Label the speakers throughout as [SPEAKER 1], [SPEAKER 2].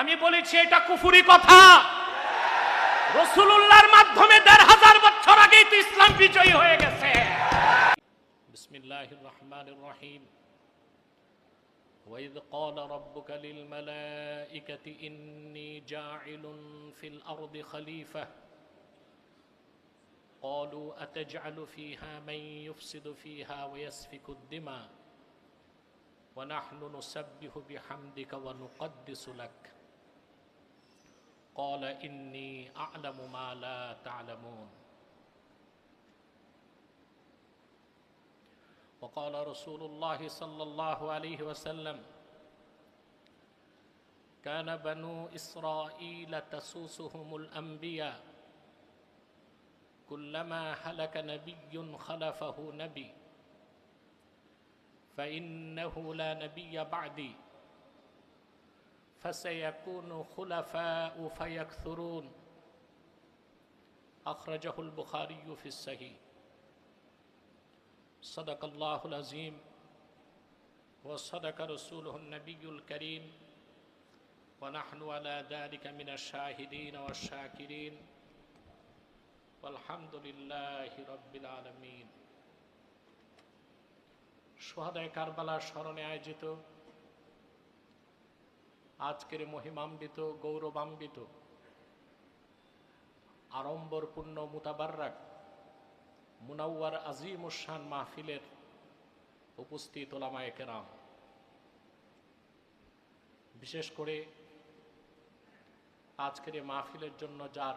[SPEAKER 1] আমি বলেছি এটা কুফরি কথা। রাসূলুল্লাহর মাধ্যমে ১৫০০ বছর আগেই তো ইসলাম বিজয়ী হয়ে গেছে। বিসমিল্লাহির রহমানির রহিম। وَإِذْ قَالَ رَبُّكَ لِلْمَلَائِكَةِ إِنِّي جَاعِلٌ فِي الْأَرْضِ خَلِيفَةً قَالُوا أَتَجْعَلُ فِيهَا مَن يُفْسِدُ فِيهَا وَيَسْفِكُ الدِّمَاءَ وَنَحْنُ نُسَبِّحُ بِحَمْدِكَ وَنُقَدِّسُ لَكَ قَالَ إِنِّي أَعْلَمُ مَا لَا تَعْلَمُونَ وقال رسول الله صلى الله عليه وسلم كان بنو إسرائيل تسوسهم الأنبياء كلما هلك نبي خلفه نبي فإنه لا نبي بعدي فسيكون خلفاء فيكثرون أخرجه البخاري في الصحيح صدق الله العظيم وصدق رسوله النبي الكريم ونحن على ذلك من الشاهدين والشاكرين والحمد لله رب العالمين। শুহাদায়ে কারবালার স্মরণে আয়োজিত আজকের মহিমান্বিত গৌরবান্বিত আড়ম্বরপূর্ণ মুতাবাররাক মুনাওয়ার আজিমুশান মাহফিলের উপস্থিত ওলামায়ে কেরাম, বিশেষ করে আজকের এই মাহফিলের জন্য যার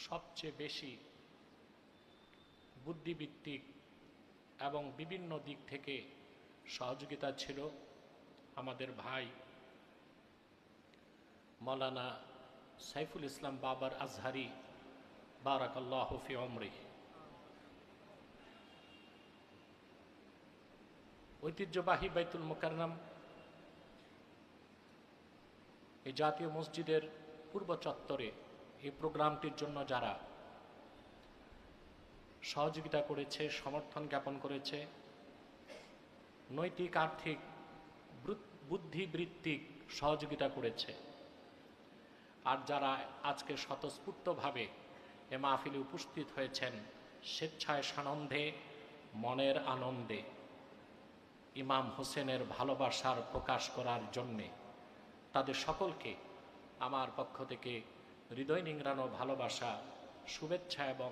[SPEAKER 1] সবচেয়ে বেশি বুদ্ধিভিত্তিক এবং বিভিন্ন দিক থেকে সহযোগিতা ছিল আমাদের ভাই মাওলানা সাইফুল ইসলাম বাবার আজহারি বারাকাল্লাহু ফি উমরিহি। ঐতিহ্যবাহী বাইতুল মুকাররম এই জাতীয় মসজিদের পূর্ব চত্বরে এই প্রোগ্রামটির জন্য যারা সহযোগিতা করেছে, সমর্থন জ্ঞাপন করেছে, নৈতিক আর্থিক বুদ্ধিবৃত্তিক সহযোগিতা করেছে, আর যারা আজকে স্বতঃস্ফূর্তভাবে এ মাহফিলে উপস্থিত হয়েছেন স্বেচ্ছায় সানন্দে মনের আনন্দে ইমাম হোসেনের ভালোবাসার প্রকাশ করার জন্যে, তাদের সকলকে আমার পক্ষ থেকে হৃদয় নিংড়ানো ভালোবাসা, শুভেচ্ছা এবং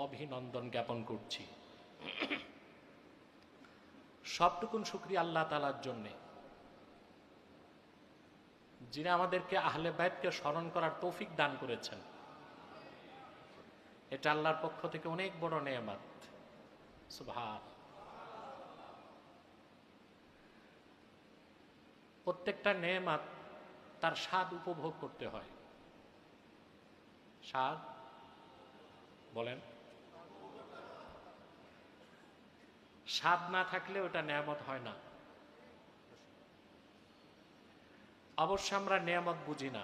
[SPEAKER 1] অভিনন্দন জ্ঞাপন করছি। সবটুকুন শুকরিয়া আল্লাহ তাআলার জন্যে, যিনি আমাদেরকে আহলে বাইতকে স্মরণ করার তৌফিক দান করেছেন। এটা আল্লাহর পক্ষ থেকে অনেক বড় নেয়ামত। সুবহান। প্রত্যেকটা নেয়ামত তার স্বাদ উপভোগ করতে হয়। স্বাদ বলেন, স্বাদ না থাকলে ওটা নেয়ামত হয় না। অবশ্য আমরা নেয়ামত বুঝি না।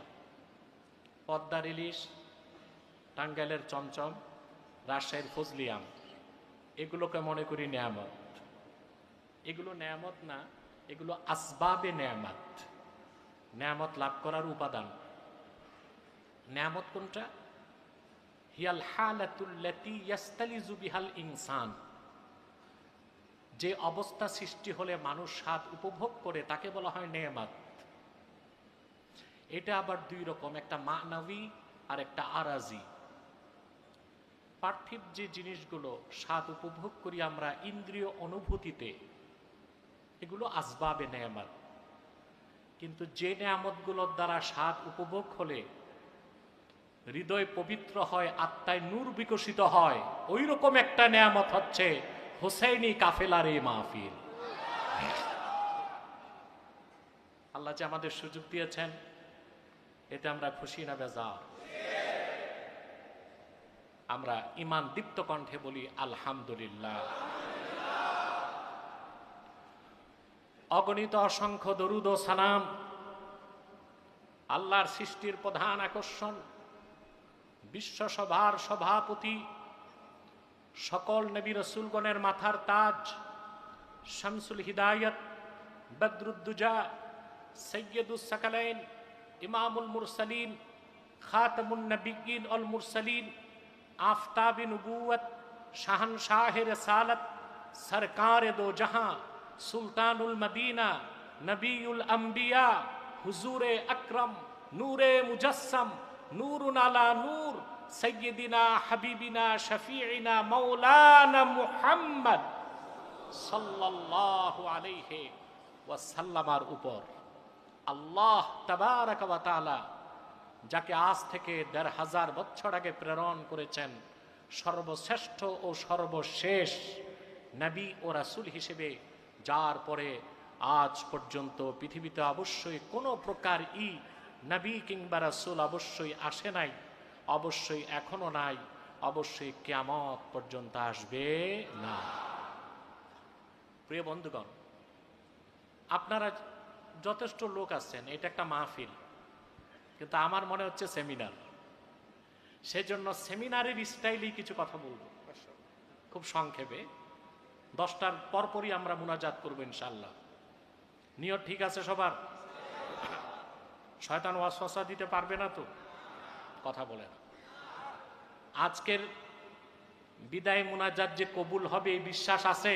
[SPEAKER 1] পদ্মার ইলিশ, টাঙ্গাইলের চমচম, রাজশাহীর ফজলি আম, এগুলোকে মনে করি নেয়ামত। এগুলো নেয়ামত না, এগুলো আসবাবে নেয়ামত। নেয়ামত লাভ করার উপাদান। নেয়ামত কোনটা? হিয়াল হালাতুল্লাতী ইয়াস্তালিজু বিহাল ইনসান। যে অবস্থা সৃষ্টি হলে মানুষ স্বাদ উপভোগ করে তাকে বলা হয় নেয়ামত। এটা আবার দুই রকম, একটা মানবী আর একটা আরাজি। পার্থিব যে জিনিসগুলো স্বাদ উপভোগ করি আমরা ইন্দ্রিয় অনুভূতিতে, এগুলো আসবাবে নেয়ামত। কিন্তু যে নেয়ামতগুলোর দ্বারা স্বাদ উপভোগ হলে হৃদয় পবিত্র হয়, আত্মায় নূর বিকশিত হয়, ওই রকম একটা নেয়ামত হচ্ছে হোসেইনি কাফেলার এই মাহফিল। আল্লাহ যে আমাদের সুযোগ দিয়েছেন, এতে আমরা খুশি না বেজার? আমরা ঈমান দীপ্ত কণ্ঠে বলি আলহামদুলিল্লাহ। অগণিত অসংখ্য দরুদ ও সালাম আল্লাহর সৃষ্টির প্রধান আকর্ষণ, বিশ্বসভার সভাপতি, সকল নবী রাসূলগণের মাথার তাজ, শামসুল হিদায়াত, বদরুদ্দুজা, সৈয়দুস সাকালাইন, ইমামুল মুরসালিন, খাতামুন নবিয়্যিন ওয়াল মুরসালিন, আফতাবে নবুওয়াত, শাহনশাহে রিসালাত, সরকারে দো জাহাं, সুলতানুল মদিনা, নবিউল আম্বিয়া, হুজুরে আকরম, নূরে মুজাসসাম, নূরুন আলা নূর, সৈয়দিনা হাবিবিনা শফিঈনা মাওলানা মুহাম্মদ সাল্লাল্লাহু আলাইহি ওয়াসাল্লামার উপর আল্লাহ তাবারক ওয়া তাআলা যাকে আজ থেকে ১৫০০ বছর আগে প্রেরণ করেছেন সর্বশ্রেষ্ঠ ও সর্বশেষ নবী ও রাসূল হিসেবে, যার পরে আজ পর্যন্ত পৃথিবীতে অবশ্যই কোনো প্রকার নবী কিংবা রাসূল অবশ্যই আসে নাই, অবশ্যই এখনো নাই, অবশ্যই কিয়ামত পর্যন্ত আসবে না। প্রিয় বন্ধুগণ, আপনারা যথেষ্ট লোক আছেন, এটা একটা মাহফিল, কিন্তু আমার মনে হচ্ছে সেমিনার। সেজন্য সেমিনারের স্টাইলেই কিছু কথা বলবো, খুব সংক্ষেপে। 10টার পরপরই আমরা মুনাজাত করবো ইনশাআল্লাহ। নিয়ত ঠিক আছে সবার? শয়তান ওয়াসওয়াসা দিতে পারবে না তো? কথা বলে না। আজকের বিদায় মুনাজাত যে কবুল হবে এই বিশ্বাস আছে?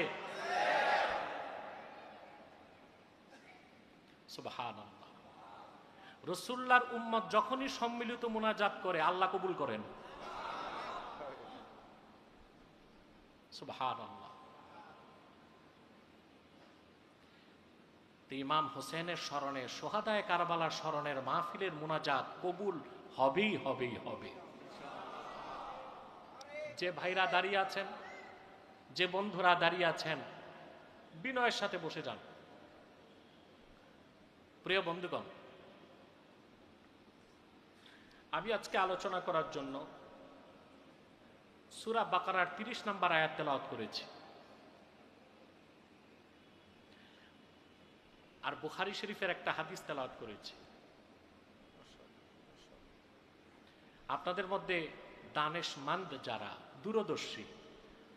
[SPEAKER 1] সুবহানাল্লাহ। রাসূলুল্লাহর উম্মত যখনই সম্মিলিত মুনাজাত করে আল্লাহ কবুল করেন। সুবহানাল্লাহ। ইমাম হোসেনের স্মরণে, সোহাদায়ে কারবালার স্মরণের মাহফিলের মুনাজাত কবুল হবেই হবে। যে ভাইরা দাঁড়িয়ে আছেন, যে বন্ধুরা দাঁড়িয়ে আছেন, বিনয়ের সাথে বসে যান। প্রিয় বন্ধুগণ, আমি আজকে আলোচনা করার জন্য সূরা বাকারার 30 নম্বর আয়াত তেলাওয়াত করেছি, আর বুখারী শরীফের একটা হাদিস তেলাওয়াত করেছি। আপনাদের মধ্যে দানেশমন্দ যারা, দূরদর্শী,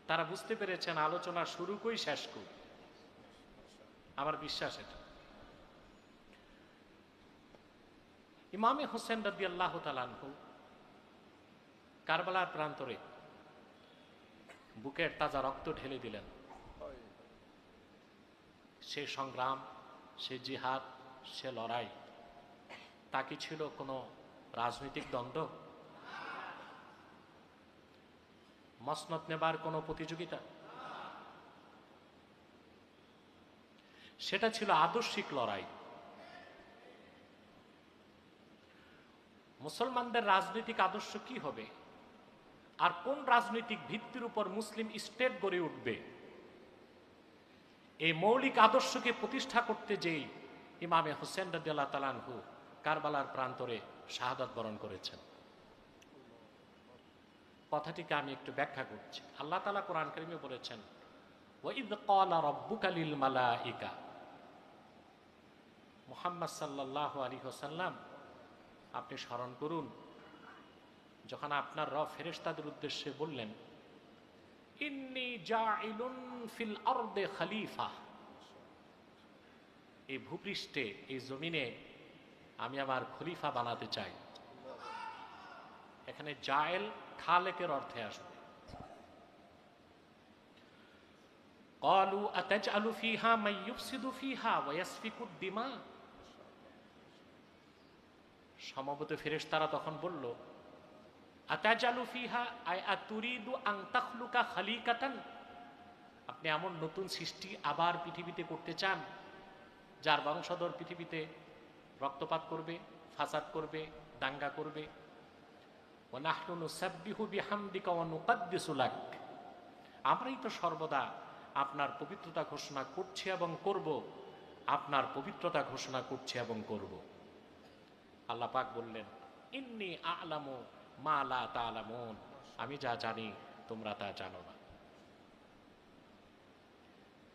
[SPEAKER 1] তারা বুঝতে পেরেছেন আলোচনা শুরু কই শেষ কই, আমার বিশ্বাস এটা। ইমামে হোসেন রাদিয়াল্লাহু তাআলা আনহু কারবালার প্রান্তরে বুকের তাজা রক্ত ঢেলে দিলেন। সে সংগ্রাম, সে জিহাদ, সে লড়াই, তা কি ছিল কোনো রাজনৈতিক দ্বন্দ্ব? মসনদ নেবার কোনো প্রতিযোগিতা? সেটা ছিল আদর্শিক লড়াই। মুসলমানদের রাজনৈতিক আদর্শ কি হবে, আর কোন রাজনৈতিক ভিত্তির উপর মুসলিম স্টেট গড়ে উঠবে, এই মৌলিক আদর্শকে প্রতিষ্ঠা করতে যেই ইমামে হোসেন রাদিয়াল্লাহু তাআলা আনহু কারবালার প্রান্তরে শাহাদাত বরণ করেছেন। কথাটিকে আমি একটু ব্যাখ্যা করছি। আল্লাহ তাআলা কোরআন কারীমে বলেছেন, ওয়াইদ ক্বালা রাব্বুকা লিল মালাইকা, মুহাম্মদ সাল্লাল্লাহু আলাইহি ওয়াসাল্লাম আপনি স্মরণ করুন যখন আপনার রব ফেরেশতাদের উদ্দেশ্যে বললেন, ইন্নী জাইলুন ফিল আরদে খলিফা, এই ভূপৃষ্ঠে, এই জমিনে আমি আমার খলিফা বানাতে চাই। এখানে জায়েল খালেকের অর্থে আসবে। ক্বালু আতাজআলু ফিহা মান ইউফসিদু ফিহা ওয়া ইয়াসফিকুদ দিমা, সমবেত ফেরেশতারা তখন বলল, আতাজআলু ফিহা আই আতুরিদু আন তাখলুকা খালিকাতান, আপনি এমন নতুন সৃষ্টি আবার পৃথিবীতে করতে চান যার বংশধর পৃথিবীতে রক্তপাত করবে, ফাসাদ করবে, দাঙ্গা করবে। ওয়া নাহনু নুসাব্বিহু বিহামদিকা ওয়া নুকদ্দিসু লাক, আমরাই তো সর্বদা আপনার পবিত্রতা ঘোষণা করছি এবং করব, আপনার পবিত্রতা ঘোষণা করছি এবং করব। আল্লাহ পাক বললেন, ইন্নী আ'লামু মা লা তা'লামুন, আমি যা জানি তোমরা তা জানো না।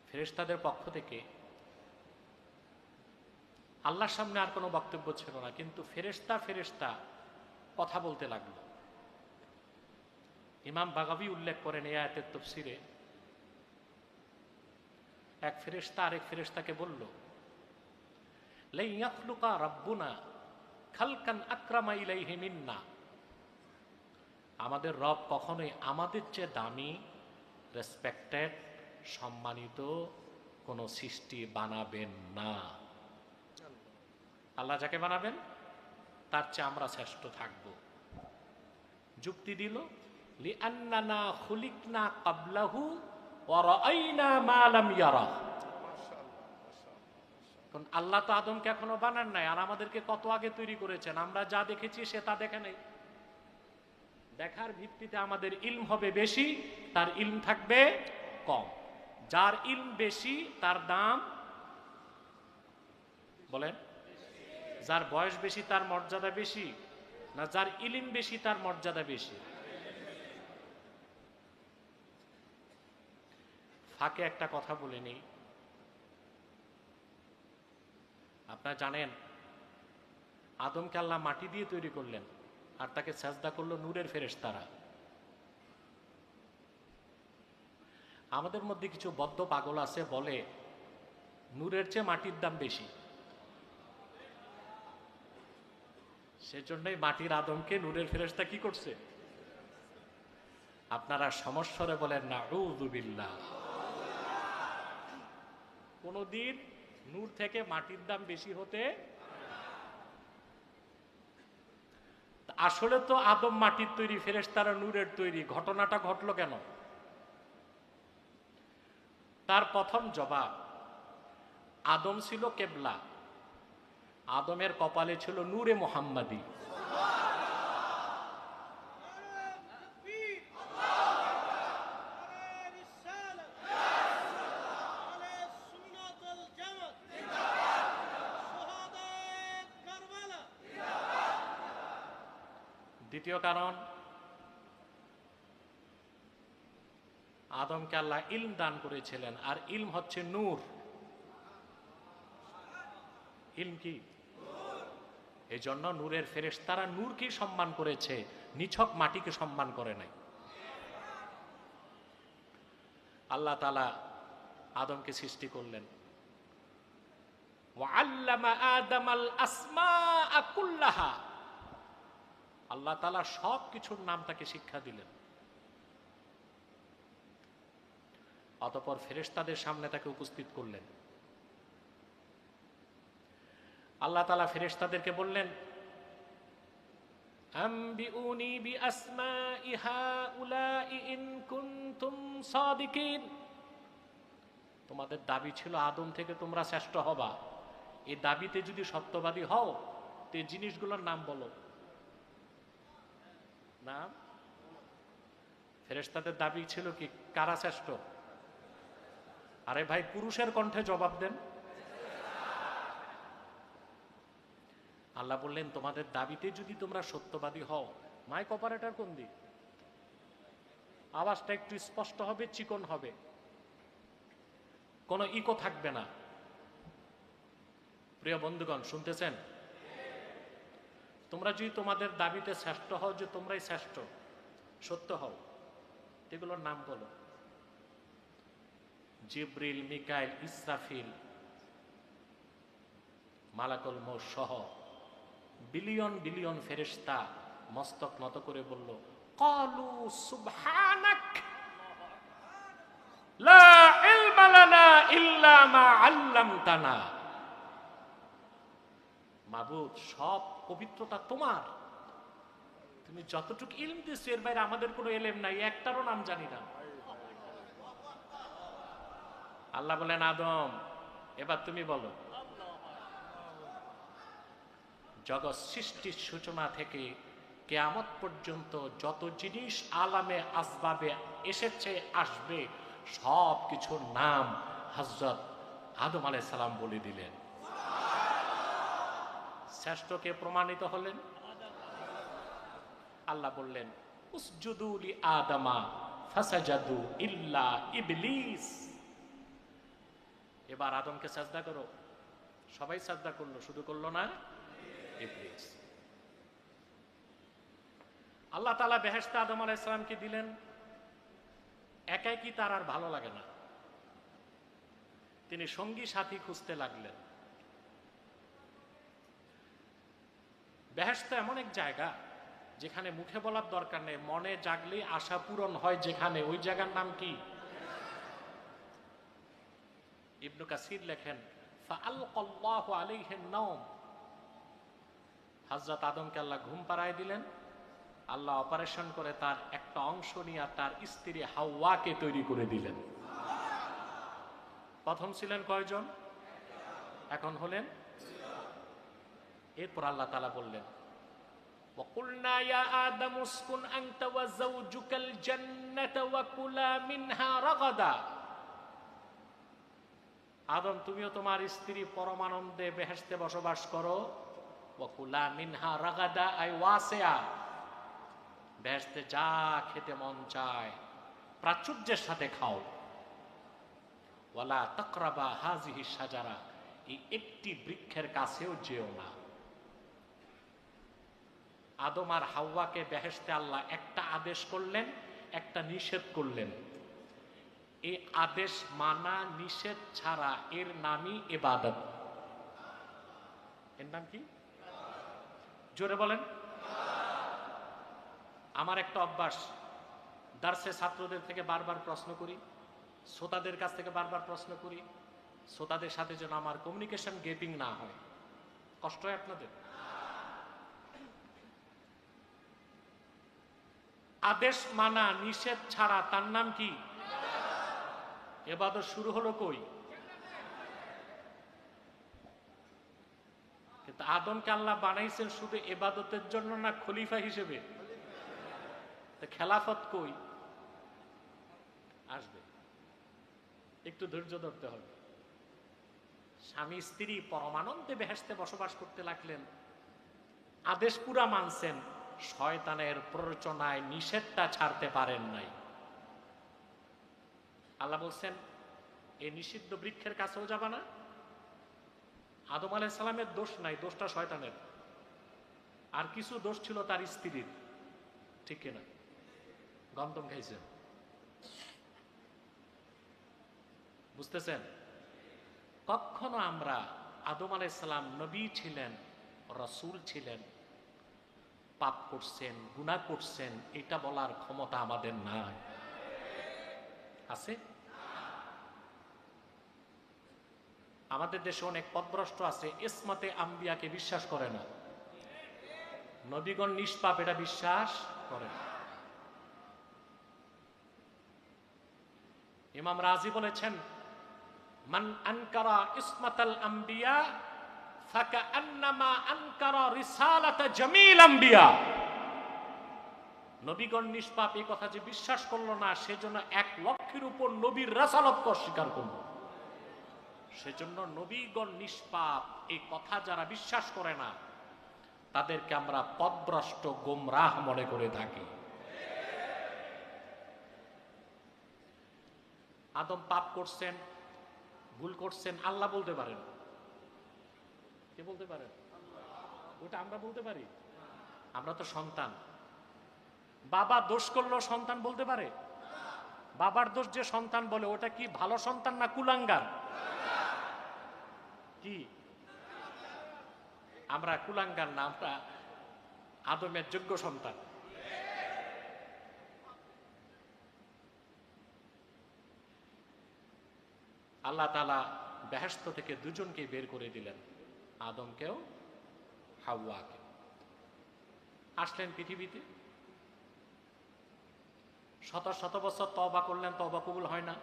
[SPEAKER 1] ফেরেশতাদের পক্ষ থেকে আল্লাহর সামনে আর কোনো বক্তব্য ছিল না, কিন্তু ফেরেশতা কথা বলতে লাগলো। ইমাম বাগাবী উল্লেখ করেন এই আয়াতের তাফসীরে, এক ফেরেশতা আরেক ফেরেশতাকে বলল, লাই ইয়াখলুকা রাব্বুনা খালকান আকরামা ইলাইহি মিন্না, আমাদের রব কখনোই আমাদের চেয়ে দামি, রেসপেক্টেড, সম্মানিত কোন সৃষ্টি বানাবেন না। আল্লাহ যাকে বানাবেন তার চেয়ে আমরা শ্রেষ্ঠ থাকব। যুক্তি দিল, লিআন্নানা খুলিকনা ক্বাবলাহু ওয়া রাআইনা মা লাম ইয়ারা। কারণ আল্লাহ তো আদমকে এখনো বানান নাই, আর আমাদেরকে কত আগে তৈরি করেছেন, আমরা যা দেখেছি সে তা দেখে নাই। দেখার ভিত্তিতে আমাদের ইলম হবে বেশি, তার ইলম থাকবে কম। যার ইলম বেশি তার দাম বলেন, যার বয়স বেশি তার মর্যাদা বেশি, না যার ইলম বেশি তার মর্যাদা বেশি? ফাঁকে একটা কথা বলে নেই, আপনারা জানেন আদমকে আল্লাহ মাটি দিয়ে তৈরি করলেন, আর তাকে সাজদা করলো নূরের ফেরেশতারা। আমাদের মধ্যে কিছু বদ্ধ পাগল আছে, বলে নূরের চেয়ে মাটির দাম বেশি, সেজন্যই মাটির আদমকে নূরের ফেরেশতা কি করছে? আপনারা সমস্বরে বলেন নাউযু বিল্লাহ। কোনদিন নূর থেকে মাটির দাম বেশি হতে, আসলে তো আদম মাটির তৈরি, ফেরেশতারা নূরের তৈরি। ঘটনাটা ঘটলো কেন? তার প্রথম জবাব, আদম ছিল কেবলা, আদমের কপালে ছিল নূরে মুহাম্মাদি। দ্বিতীয় কারণ, আদমকে আল্লাহ ইলম দান করেছিলেন, আর ইলম হচ্ছে নূর। ইলম কি? এই জন্য নূরের ফেরেশতারা নূরকে সম্মান করেছে, নিছক মাটিকে সম্মান করে নাই। আল্লাহ তাআলা আদমকে সৃষ্টি করলেন, ওয়া আল্লামা আদামাল আসমাআ কুল্লাহা, আল্লাহ তাআলা সব কিছুর নাম তাকে শিক্ষা দিলেন। অতঃপর ফেরেশতাদের সামনে তাকে উপস্থিত করলেন। আল্লাহ তাআলা ফেরেশতাদেরকে বললেন, আম্বিউনি বিআসমাই হাউলাই ইন কুনতুম সাদিকিন, তোমাদের দাবি ছিল আদম থেকে তোমরা শ্রেষ্ঠ হবা, এই দাবিতে যদি সত্যবাদী হও তো এই জিনিসগুলোর নাম বলো। নাম? ফেরেশতাদের দাবি ছিল কি কারা শ্রেষ্ঠ? আরে ভাই, পুরুষের কণ্ঠে জবাব দেন। আল্লাহ বললেন, তোমাদের দাবিতে যদি তোমরা সত্যবাদী হও, মাইক অপারেটর কোন দিক, আওয়াজটা একটু স্পষ্ট হবে, চিকন হবে, কোনো ইকো থাকবে না। প্রিয় বন্ধুগণ, শুনতেছেন? তোমরা যদি তোমাদের দাবিতে শ্রেষ্ঠ হও, যে তোমরাই শ্রেষ্ঠ, সত্য হও, এগুলোর নাম বলো। জিবরিল, মিকাইল, ইসরাফিল, মালাকুল মউত সহ বিলিয়ন বিলিয়ন ফেরেশতা মস্তক নত করে বলল, ক্বালু সুবহানাক লা ইলমা লানা ইল্লা মা আল্লামতানা। মাবুদ, সব পবিত্রতা তোমার, তুমি যতটুকু ইলম দিয়েছো এর বাইরে আমাদের কোনো ইলম নাই, একটারও নাম জানি না। আল্লাহ বলেন, আদম এবার তুমি বলো। জগৎ সৃষ্টির সূচনা থেকে কিয়ামত পর্যন্ত যত জিনিস আলামে আসবাবে এসেছে, আসবে, সব কিছুর নাম হযরত আদম আলাইহিস সালাম বলে দিলেন। শ্রেষ্ঠকে প্রমাণিত হলেন। আল্লাহ বললেন, উসজুদু লি আদামা ফাসাজাদু ইল্লা ইবলিস। এবার আদমকে সাজদা করো। সবাই সাজদা করলো, শুধু করলো না ইবলিস। আল্লাহ তাআলা বেহেশতে আদম আলাইহিস সালামকে দিলেন, একাই কি তার আর ভালো লাগে না, তিনি সঙ্গী সাথী খুঁজতে লাগলেন। বেহেশত এমন এক জায়গা যেখানে মুখে বলার দরকার নেই, মনে জাগলেই আশা পূরণ হয় যেখানে, ওই জায়গার নাম কি? ইবনু কাসির লেখেন ফাআলকাল্লাহু আলাইহিন নাওম, হযরত আদমকে আল্লাহ ঘুম পাড়ায় দিলেন। আল্লাহ অপারেশন করে তার একটা অংশ নিয়ে তার স্ত্রী হাওয়াকে তৈরি করে দিলেন। প্রথম ছিলেন কয়জন? এখন হলেন। এরপর আল্লাহ তাআলা বললেন وَقُلْنَا يَا آدَمُ اسْكُنْ أَنْتَ وَزَوْجُكَ الْجَنَّةَ وَكُلَا مِنْهَا رَغَدًا। আদম, তুমিও তোমার স্ত্রী পরমানন্দে বেহেশতে বসবাস করো। ওয়াকুলা মিনহা রাগাদা আই ওয়াসিয়া, বেহেশতে যা খেতে মন চায় প্রাচুর্যের সাথে খাও। ওয়ালা তাকরাবা হাযিহি শাজারা, এই একটি বৃক্ষের কাছেও যেও না। আদম আর হাওয়াকে বেহেশতে আল্লাহ একটা আদেশ করলেন, একটা নিষেধ করলেন। এই আদেশ মানা, নিষেধ ছাড়া এর নামই ইবাদত। এর নাম কি? জোরে বলেন। আমার একটা অভ্যাস, দার্সে ছাত্রদের থেকে বারবার প্রশ্ন করি, শ্রোতাদের কাছ থেকে বারবার প্রশ্ন করি, শ্রোতাদের সাথে যেন আমার কমিউনিকেশন গ্যাপিং না হয়। কষ্ট হয় আপনাদের? আদেশ মানা, নিষেধ ছাড়া তার নাম কি? ইবাদত শুরু হলো কই? কিন্তু আদমকে আল্লাহ বানাইছেন শুধু ইবাদতের জন্য না খলিফা হিসেবে? খেলাফত কই আসবে? একটু ধৈর্য ধরতে হবে। স্বামী স্ত্রী পরমানন্দে বেহেশতে বসবাস করতে লাগলেন, আদেশ পুরা মানছেন, শয়তানের প্ররোচনায় নিষেধটা ছাড়তে পারেন নাই। আল্লাহ বলছেন এই নিষিদ্ধ বৃক্ষের কাছেও যাবা না। আদম আলাইহিস সালামের দোষ নাই, দোষটা শয়তানের। আর কিছু দোষ ছিল তার স্ত্রীর, ঠিক কিনা? গন্ধম খাইছেন, বুঝতেছেন? কখনো আমরা আদম আলাইহিস সালাম নবী ছিলেন, রাসূল ছিলেন, পাপ করছেন, গুনাহ করছেন, এটা বলার ক্ষমতা আমাদের নাই। আছে? আমাদের দেশে অনেক পথভ্রষ্ট আছে, ইসমতে আম্বিয়াকে বিশ্বাস করে না, নবীগণ নিষ্পাপ এটা বিশ্বাস করে না। ইমাম রাজি বলেছেন মান আনকারা ইসমাতাল আম্বিয়া ফাকান্নামা আনকারা রিসালাত জামিল আম্বিয়া। নবীগণ নিষ্পাপ এই কথা যে বিশ্বাস করলো না, সেজন্য 1 লক্ষের উপর নবীর রাসালাতকে অস্বীকার করলো। সেজন্য নবীগণ নিষ্পাপ এই কথা যারা বিশ্বাস করে না, তাদেরকে আমরা পথভ্রষ্ট গোমরাহ মনে করে থাকি। আদম পাপ করছেন, ভুল করছেন, আল্লাহ বলতে পারেন। কে বলতে পারেন? ওটা আমরা বলতে পারি? আমরা তো সন্তান। বাবা দোষ করলো সন্তান বলতে পারে? বাবার দোষ যে সন্তান বলে, ওটা কি ভালো সন্তান না কুলাঙ্গার? কি আমরা কুলাঙ্গার না, আমরা আদমের যোগ্য সন্তান। আল্লাহ তাআলা বেহেশত থেকে দুজনকে বের করে দিলেন, আদমকেও হাওয়াকে। আসলেন পৃথিবীতে, শত শত বছর তওবা করলেন, তওবা কবুল হয় না।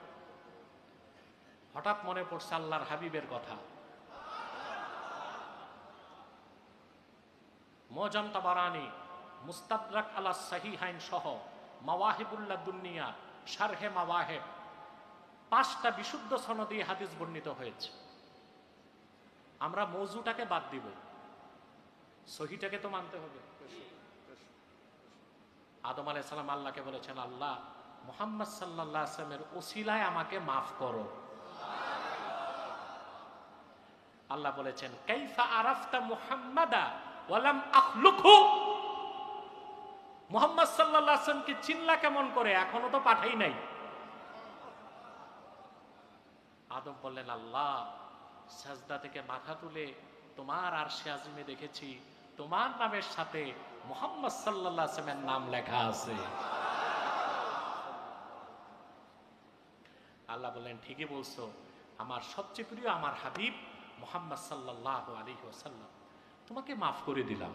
[SPEAKER 1] হঠাৎ মনে পড়ছে আল্লাহর হাবিবের কথা। মুআজাম তাবারানী, মুস্তাদরাক আলা সাহিহাইন সহ মাওয়াহিবুল্লাহ দুনিয়া, শারহে মাওয়াহিব, 5টা বিশুদ্ধ সনদে হাদিস বর্ণিত হয়েছে। আমরা মওজুটাকে বাদ দিব, সহিটাকে তো মানতে হবে। আদম আলাইহিস সালাম আল্লাহকে বলেছেন, আল্লাহ মুহাম্মদ সাল্লাল্লাহু আলাইহি ওয়াসাল্লামের ওসিলায় আমাকে মাফ করো। আল্লাহ বলেছেন কাইফা আরাফতা মুহাম্মাদা ওয়া লাম আখলুকহু, মুহাম্মদ সাল্লাল্লাহু আলাইহি ওয়াসাল্লামকে চিনলা কেমন করে, এখনো তো পাঠাই নাই। আদম বললেন, আল্লাহ সাজদা থেকে মাথা তুলে তোমার আরশে আজিমে দেখেছি তোমার নামের সাথে মুহাম্মদ সাল্লাল্লাহু আলাইহি ওয়াসাল্লামের নাম লেখা আছে। আল্লাহ বললেন, ঠিকই বলছো, আমার সবচেয়ে প্রিয় আমার হাবিব মুহাম্মদ সাল্লাল্লাহু আলাইহি ওয়াসাল্লাম, তোমাকে মাফ করে দিলাম।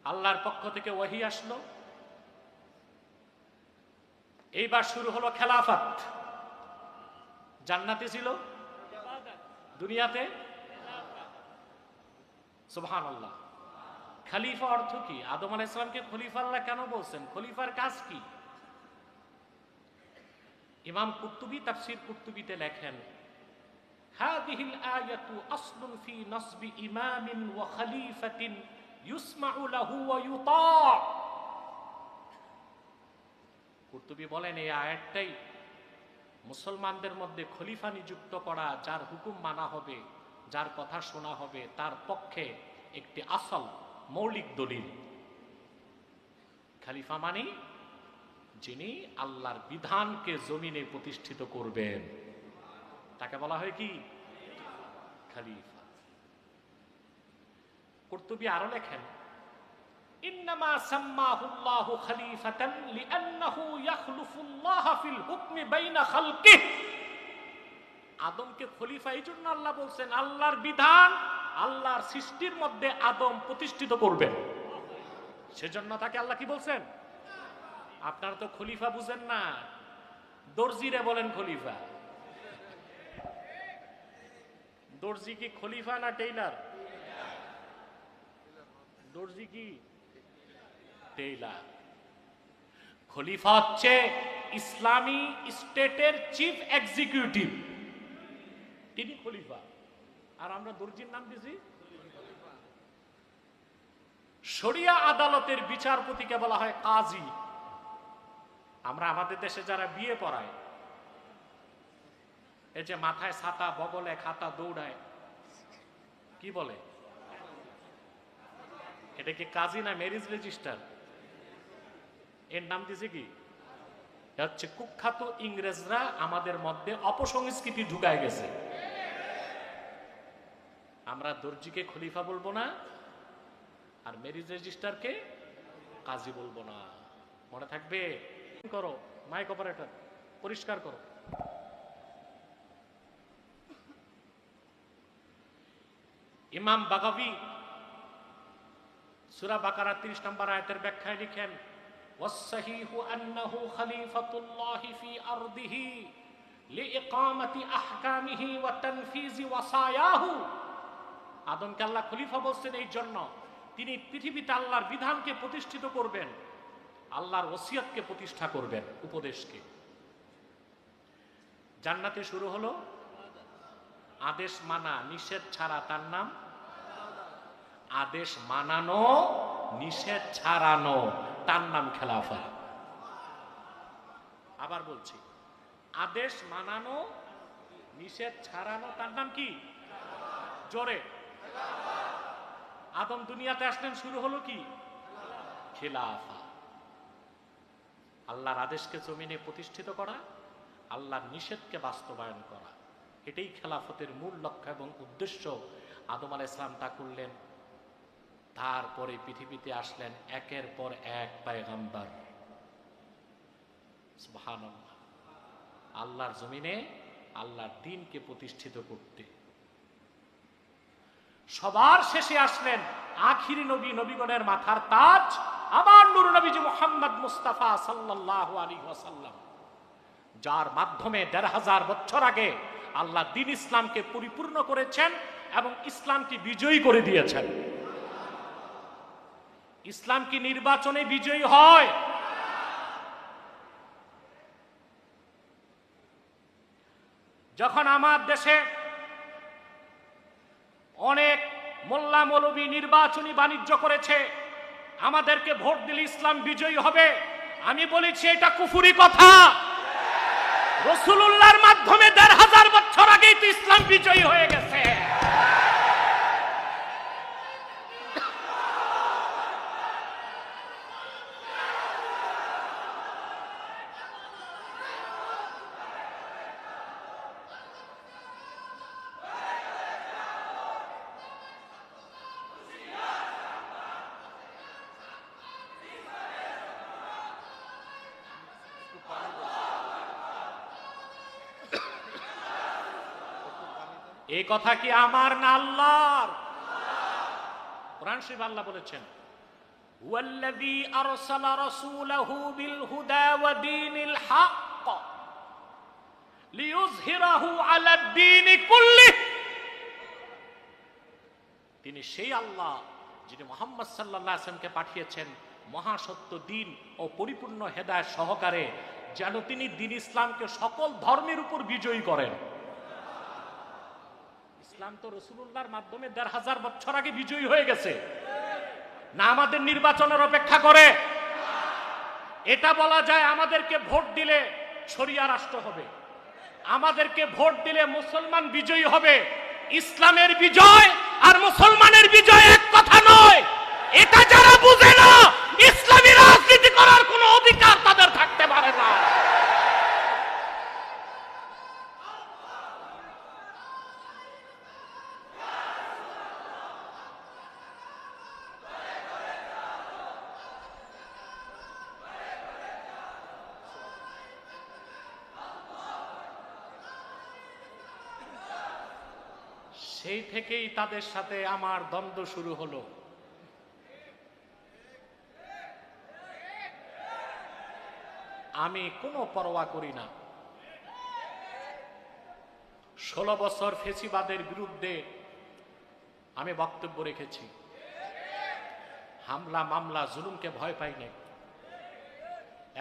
[SPEAKER 1] আল্লাহর পক্ষ থেকে ওহী আসলো। এইবার শুরু হলো খেলাফত। জান্নাতে ছিল, দুনিয়াতে সুবহানাল্লাহ। খলিফা অর্থ কি? আদম আলাইহিস সালামকে খলিফা আল্লাহ কেন বলছেন? খলিফার কাজ কি? ইমাম কুরতুবী তাফসীর কুরতুবীতে লেখেন, হাযিহিল আয়াতু আসলুন ফি নাসবি ইমামিন ওয়া খলিফাতিন ইউসমাউ লাহু ওয়া ইউতা। কুরতুবী বলেন, এই আয়াতটাই মুসলমানদের মধ্যে খলিফা নিযুক্ত করা, যার হুকুম মানা হবে, যার কথা শোনা হবে, তার পক্ষে একটি আসল মৌলিক দলিল। খলিফা মানে যিনি আল্লাহর বিধানকে জমিনে প্রতিষ্ঠিত করবেন, তাকে বলা হয় কি? খলিফা। কুরতুবী আরো লেখেন, ইন্নামা সাম্মাহুল্লাহু খলিফাতান লিআন্নাহু ইয়াখলুফুল্লাহ ফিল হুকমি বাইনা খালকিহি। আদমকে খলিফা এই জন্য আল্লাহ বলছেন, আল্লাহর বিধান আল্লাহর সৃষ্টির মধ্যে আদম প্রতিষ্ঠিত করবেন, সেজন্য তাকে আল্লাহ কি বলছেন? আপনারা তো খলিফা বুঝেন না, দর্জিরে বলেন খলিফা। দর্জি কি খলিফা না টেইলার? দর্জি কি? টেইলার। খলিফা হচ্ছে ইসলামী স্টেটের চিফ এক্সিকিউটিভ, তিনি খলিফা। আর আমরা দর্জির নাম দিছি। শরিয়া আদালতের বিচারপতিকে বলা হয় কাজী। আমরা আমাদের দেশে যারা বিয়ে পড়ায়, এই যে মাথায় ছাতা, বগলে খাতা, দৌড়ায়, কি বলে? এটা কি কাজী না ম্যারেজ রেজিস্টার? এর নাম দিছে কি? হচ্ছে কুখ্যাত ইংরেজরা আমাদের মধ্যে অপসংস্কৃতি ঢুকায় গেছে। আমরা দর্জিকে খলিফা বলবো না, আর ম্যারেজ রেজিস্টারকে কাজী বলবো না। মনে থাকবে? করো, মাইক অপারেটর পরিষ্কার করো। ইমাম বাগাবী সূরা বাকারা 30 নম্বর আয়াতের ব্যাখ্যায় লিখেন, ওয়াসসাহিহু আন্নাহু খলিফাতুল্লাহি ফি আরদিহি লিইকামাতি আহকামিহি ওয়া তানফিজি ওয়াসায়াহু। আদমকে আল্লাহ খলিফা বলছেন এই জন্য, তিনি পৃথিবীতে আল্লাহর বিধানকে প্রতিষ্ঠিত করবেন, আল্লাহর ওসিয়তকে প্রতিষ্ঠা করবেন, উপদেশকে। জান্নাতে শুরু হলো আদেশ মানা, নিষেধ ছাড়া, তার নাম আদেশ মানানো, নিষেধ ছাড়ানো, তার নাম খেলাফত। আবার বলছি, আদেশ মানানো, নিষেধ ছাড়ানো, তার নাম কি? জোরে। আদম দুনিয়াতে আসলেন, শুরু হলো কি? খেলাফা। আল্লাহর আদেশকে জমিনে প্রতিষ্ঠিত করা, আল্লাহর নিষেধকে বাস্তবায়ন করা, এটাই খেলাফতের মূল লক্ষ্য এবং উদ্দেশ্য। আদম আলাইহিস সালাম তা করলেন। তারপরে পৃথিবীতে আসলেন একের পর এক পয়গম্বর। সুবহানাল্লাহ। আল্লাহর জমিনে আল্লাহর দ্বীনকে প্রতিষ্ঠিত করতে। সবার শেষে আসলেন আখিরি নবী, নবীগণের মাথার তাজ, আমার নূর নবীজি মুহাম্মদ মুস্তাফা সাল্লাল্লাহু আলাইহি ওয়াসাল্লাম, যার মাধ্যমে ১৫০০ বছর আগে আল্লাহ দ্বীন ইসলামকে পরিপূর্ণ করেছেন এবং ইসলামকে বিজয়ী করে দিয়েছেন। ইসলাম কি নির্বাচনে বিজয়ী হয়? যখন আমার দেশে অনেক মোল্লা মৌলবী নির্বাচনী বাণিজ্য করেছে, আমাদেরকে ভোট দিলে ইসলাম বিজয়ী হবে, আমি বলেছি এটা কুফরি কথা। রাসূলুল্লাহর মাধ্যমে ১৫০০ বছর আগেই তো ইসলাম বিজয়ী হয়ে গেছে। এই কথা কি আমার না আল্লাহর? কোরআন শরীফ আল্লাহ বলেছেন, ওয়াল্লাযী আরসালা রাসূলাহু বিল হুদা ওয়া দীনিল হক লিইয়ুযহিরাহু আলাদ দীনি কুল্লিহি। তিনি সেই আল্লাহ যিনি মুহাম্মদ সাল্লাল্লাহু আলাইহি ওয়াসাল্লামকে পাঠিয়েছেন মহাসত্য দিন ও পরিপূর্ণ হেদায়েত সহকারে, যেন তিনি দ্বীন ইসলামকে সকল ধর্মের উপর বিজয়ী করেন। ইসলাম তো রাসূলুল্লাহর মাধ্যমে ১৫০০ বছর আগে বিজয়ী হয়ে গেছে না? আমাদের নির্বাচনের অপেক্ষা করে? এটা বলা যায় আমাদেরকে ভোট দিলে শরিয়া রাষ্ট্র হবে, আমাদেরকে ভোট দিলে মুসলমান বিজয়ী হবে। ইসলামের বিজয় আর মুসলমানের বিজয় এক কথা নয়। এটা যারা বুঝে না, ইসলামী রাজনীতি করার কোনো অধিকার তাদের থাকতে পারে না। সেই থেকেই তাদের সাথে আমার দ্বন্দ্ব শুরু হলো। আমি কোনো পরোয়া করি না। 16 বছর ফেসিবাদের বিরুদ্ধে আমি বক্তব্য রেখেছি। হামলা মামলা জুলুমকে ভয় পাই নাই।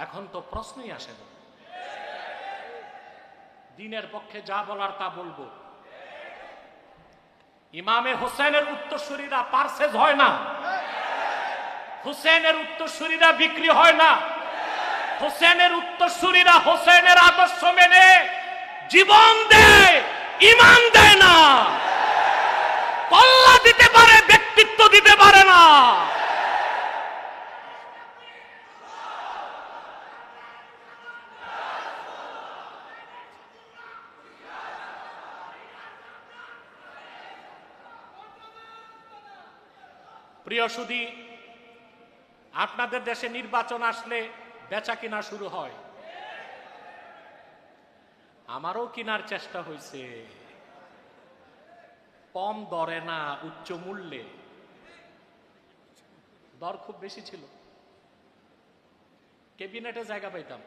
[SPEAKER 1] এখন তো প্রশ্নই আসে না। দ্বীনের পক্ষে যা বলার তা বলবো। ইমামে হোসেনের উত্তরসূরিরা পারসেজ হয় না, হোসেনের উত্তরসূরিরা বিক্রি হয় না। হোসেনের উত্তরসূরিরা হোসেনের আদর্শ মেনে জীবন দেয়, ইমান দেয় না। কল্লা দিতে পারে, ব্যক্তিত্ব দিতে পারে না। প্রিয় সুধী, আপনাদের দেশে নির্বাচন আসলে বেচা কিনা শুরু হয়। আমারও কিনার চেষ্টা হয়েছে, কম দরে না, উচ্চ মূল্যে। দর খুব বেশি ছিল, ক্যাবিনেটে জায়গা পাইতাম।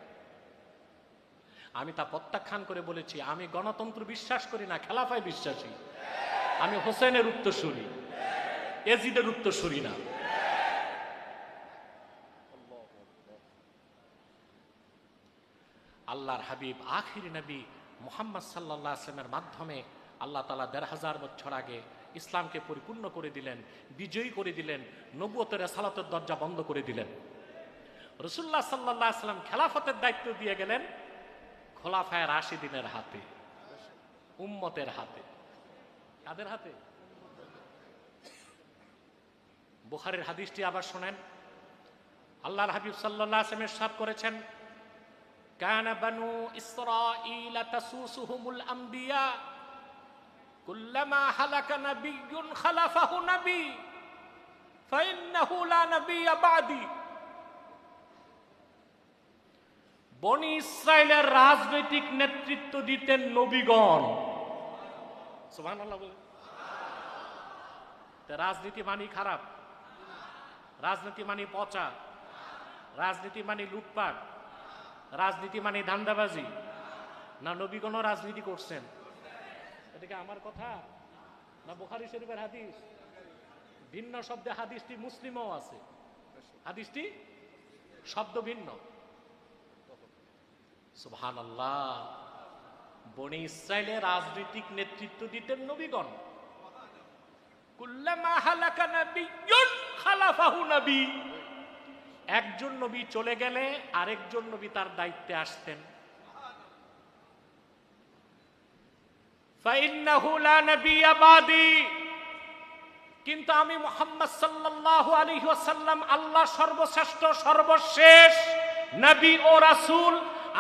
[SPEAKER 1] আমি তা প্রত্যাখ্যান করে বলেছি, আমি গণতন্ত্র বিশ্বাস করি না, খেলাফায় বিশ্বাসী। আমি হোসেনের উত্তরসূরি, এজিদের উত্তরসূরি না। আল্লাহর হাবিব আখির নবী মুহাম্মদ সাল্লাল্লাহু আলাইহি ওয়াসাল্লামের মাধ্যমে আল্লাহ তাআলা ১৫০০ বছর আগে ইসলামকে পরিপূর্ণ করে দিলেন, বিজয়ী করে দিলেন, নবুয়তের রিসালাতের দরজা বন্ধ করে দিলেন। রাসূলুল্লাহ সাল্লাল্লাহু আলাইহি ওয়াসাল্লাম খেলাফতের দায়িত্ব দিয়ে গেলেন খোলাফায়ে রাশিদিনের হাতে, উম্মতের হাতে। কাদের হাতে? বুখারীর হাদিসটি আবার শুনেন। আল্লাহর হাবিব সাল্লাল্লাহু আলাইহি ওয়াসাল্লাম ইরশাদ করেছেন, কানা বানু ইসরাঈল তাসুসুহুমুল আম্বিয়া কুল্লামা হালাকা নাবিয়্যুন খালাফাহু নবী ফাইন্নাহু লা নাবিয়্যা বা'দি। বনি ইসরাইলের রাজনৈতিক নেতৃত্ব দিতেন নবীগণ। সুবহানাল্লাহ বলেন। রাজনীতি মানি খারাপ, রাজনীতি মানি পচা, রাজনীতি মানি লুটপাট, রাজনীতি মানে ধান্দাবাজি না? নবীগণ রাজনীতি করছেন। এটা কি আমার কথা না বুখারী শরীফের হাদিস? ভিন্ন শব্দে হাদিসটি মুসলিমও আছে, হাদিসটি শব্দ ভিন্ন। সুবহানাল্লাহ। বনি ইসরাইলের রাজনৈতিক নেতৃত্ব দিতেন নবীগণ। কুল্লামা হালাকা নাবিয়্যুন খালাফাহু নবী। একজন নবী চলে গেলে আরেকজন নবী তার দায়িত্বে আসতেন। ফাইন্নাহু লা নাবিয়্যা বা'দি। কিন্তু আমি মুহাম্মদ সাল্লাল্লাহু আলাইহি ওয়াসাল্লাম আল্লাহ সর্বশ্রেষ্ঠ সর্বশেষ নবী ও রাসূল।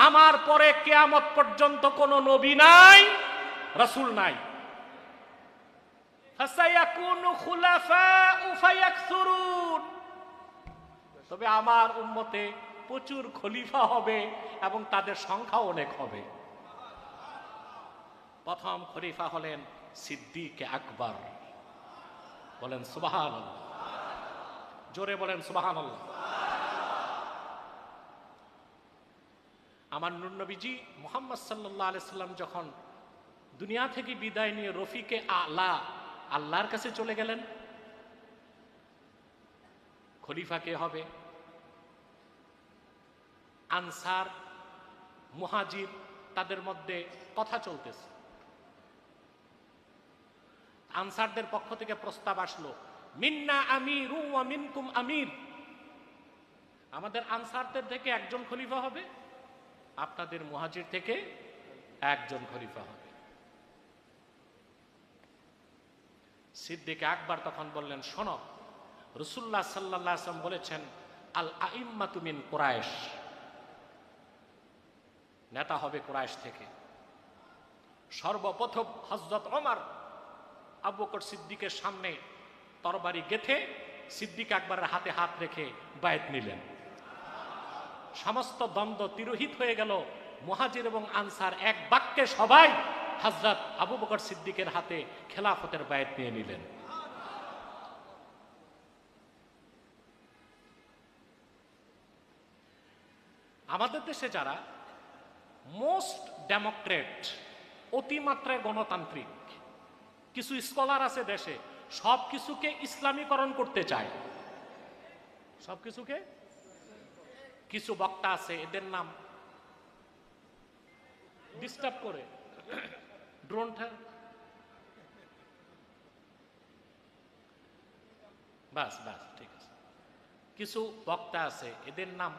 [SPEAKER 1] আমার পরে কিয়ামত পর্যন্ত কোনো নবী নাই, রাসূল নাই। ফাসায়াকুনু খুলাফাউ ফায়াকসুরুন। তবে আমার উম্মতে প্রচুর খলিফা হবে এবং তাদের সংখ্যা অনেক হবে। প্রথম খলিফা হলেন সিদ্দিক আকবর। বলেন সুবহানাল্লাহ, জোরে বলেন সুবহানাল্লাহ। আমার নূর নবীজি মুহাম্মদ সাল্লাল্লাহু আলাইহি সাল্লাম যখন দুনিয়া থেকে বিদায় নিয়ে রফিকে আলা আল্লাহর কাছে চলে গেলেন, খলিফা কে হবে? আনসার মুহাজির তাদের মধ্যে কথা চলতেছে। আনসারদের পক্ষ থেকে প্রস্তাব আসলো, মিন্না আমিরু ওয়া মিনকুম আমির, আমাদের আনসারদের থেকে একজন খলিফা হবে, আপনাদের মুহাজির থেকে একজন খলিফা হবে। সিদ্দিক আকবর তখন বললেন, শোনো, রাসূলুল্লাহ সাল্লাল্লাহু আলাইহি ওয়াসাল্লাম বলেছেন, আল আইম্মাতু মিন কুরাইশ, নেতা হবে কুরাইশ থেকে। সর্বপ্রথম হযরত ওমর আবু বকর সিদ্দিকের সামনে তরবারি গেথে সিদ্দিক আকবরের হাতে হাত রেখে বায়াত নিলেন। সমস্ত দ্বন্দ্ব তিরোহিত হয়ে গেল। মুহাজির এবং আনসার এক বাক্যে সবাই হযরত আবু বকর সিদ্দিকের হাতে খেলাফতের বায়াত নিয়ে নিলেন। আমাদের দেশে যারা মোস্ট ডেমোক্রেট, অতিমাত্রায় গণতান্ত্রিক কিছু স্কলার আছে দেশে, সব কিছুকে ইসলামীকরণ করতে চায়। সবকিছুকে, কিছু বক্তা আছে এদের নাম ডিস্টার্ব করে ড্রোনটা বাস বাস ঠিক আছে। কিছু বক্তা আছে এদের নাম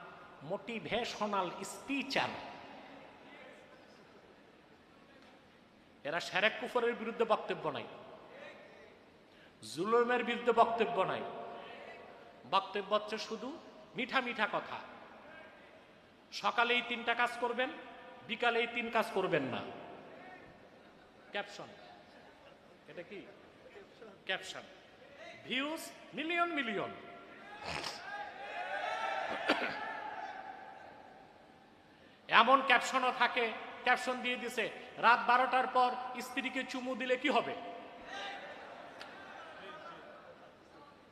[SPEAKER 1] মোটিভেশনাল স্পিচার। এরা শিরক কুফরের বিরুদ্ধে বক্তব্য নাই, জুলুমের বিরুদ্ধে বক্তব্য নাই, বক্তব্য হচ্ছে শুধু মিঠা মিঠা কথা। সকালে এই 3টা কাজ করবেন, বিকালে এই 3 কাজ করবেন না। ক্যাপশন, এটা কি ক্যাপশন? Views million million. এমন ক্যাপশনও থাকে, ক্যাপশন দিয়ে দিছে, রাত 12টার পর স্ত্রীকে চুমু দিলে কি হবে?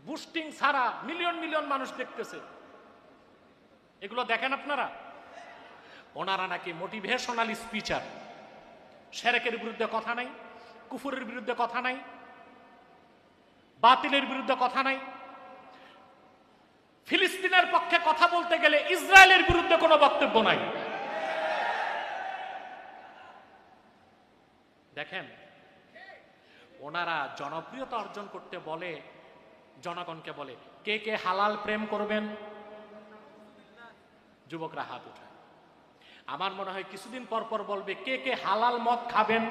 [SPEAKER 1] বুস্টিং ছাড়া মিলিয়ন মিলিয়ন মানুষ দেখতেছে। এগুলো দেখেন আপনারা? ওনারা নাকি মোটিভেশনাল স্পিচার। শিরকের বিরুদ্ধে কথা নাই, কুফরের বিরুদ্ধে কথা নাই, বাতিলের বিরুদ্ধে কথা নাই। ফিলিস্তিনের পক্ষে কথা বলতে গেলে ইসরায়েলের বিরুদ্ধে কোনো বক্তব্য নাই। দেখেন, ওনারা জনপ্রিয়তা অর্জন করতে বলে, জনগণকে বলে, কে কে হালাল প্রেম করবেন? যুবকরা হাত উঠায়। আমার মনে হয় কিছুদিন পর পর বলবে, কে কে হালাল মদ খাবেন?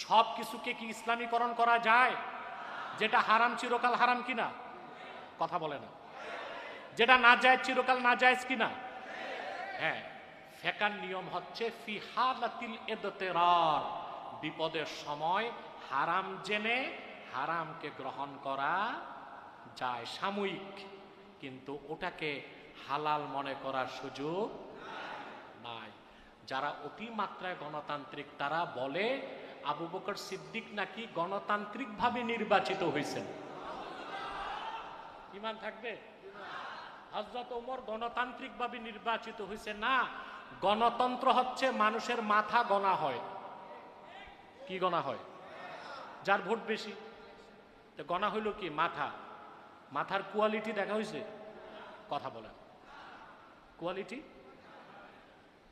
[SPEAKER 1] সব কিছুকে কি ইসলামীকরণ করা যায়? যেটা হারাম চিরকাল হারাম কিনা? কথা বলে না। যেটা নাজায়েজ চিরকাল নাজায়েজ কিনা? হ্যাঁ। ফেকার নিয়ম হচ্ছে ফি হালাতিল ইদতিরার, বিপদের সময় হারাম জেনে হারামকে গ্রহণ করা যায় সাময়িক, কিন্তু ওটাকে হালাল মনে করার সুযোগ নাই। যারা অতিমাত্রায় গণতান্ত্রিক তারা বলে আবু বকর সিদ্দিক নাকি গণতান্ত্রিকভাবে নির্বাচিত হয়েছেন। ঈমান থাকবে? হযরত ওমর গণতান্ত্রিকভাবে নির্বাচিত হয়েছে না। গণতন্ত্র হচ্ছে মানুষের মাথা গণা হয়। কি গণা হয়? যার ভোট বেশি। তো গণা হইল কি? মাথা। মাথার কোয়ালিটি দেখা হয়েছে? কথা বলেন, কোয়ালিটি।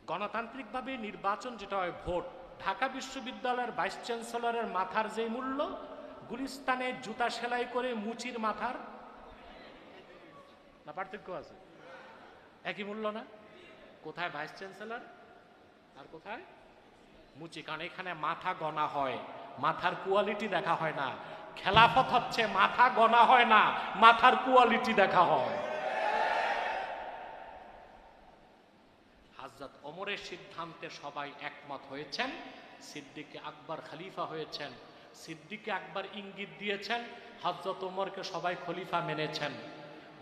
[SPEAKER 1] গণতান্ত্রিকভাবে নির্বাচন যেটা হয় ভোট। ঢাকা বিশ্ববিদ্যালয়ের ভাইস চ্যান্সেলরের মাথার যে মূল্য, গুলিস্তানে জুতা সেলাই করে মুচির মাথার না পার্থক্য আছে? একই মূল্য না? কোথায় ভাইস চ্যান্সেলর আর কোথায় মুচি? কারণ এখানে মাথা গণা হয়, মাথার কোয়ালিটি দেখা হয় না। খেলাফত হচ্ছে মাথা গণা হয় না, মাথার কোয়ালিটি দেখা হয়। হযরত ওমরের সিদ্ধান্তে সবাই একমত হয়েছেন। সিদ্দিক আকবর খলিফা হয়েছেন। সিদ্দিক আকবর ইঙ্গিত দিয়েছেন, হযরত ওমরকে সবাই খলিফা মেনেছেন।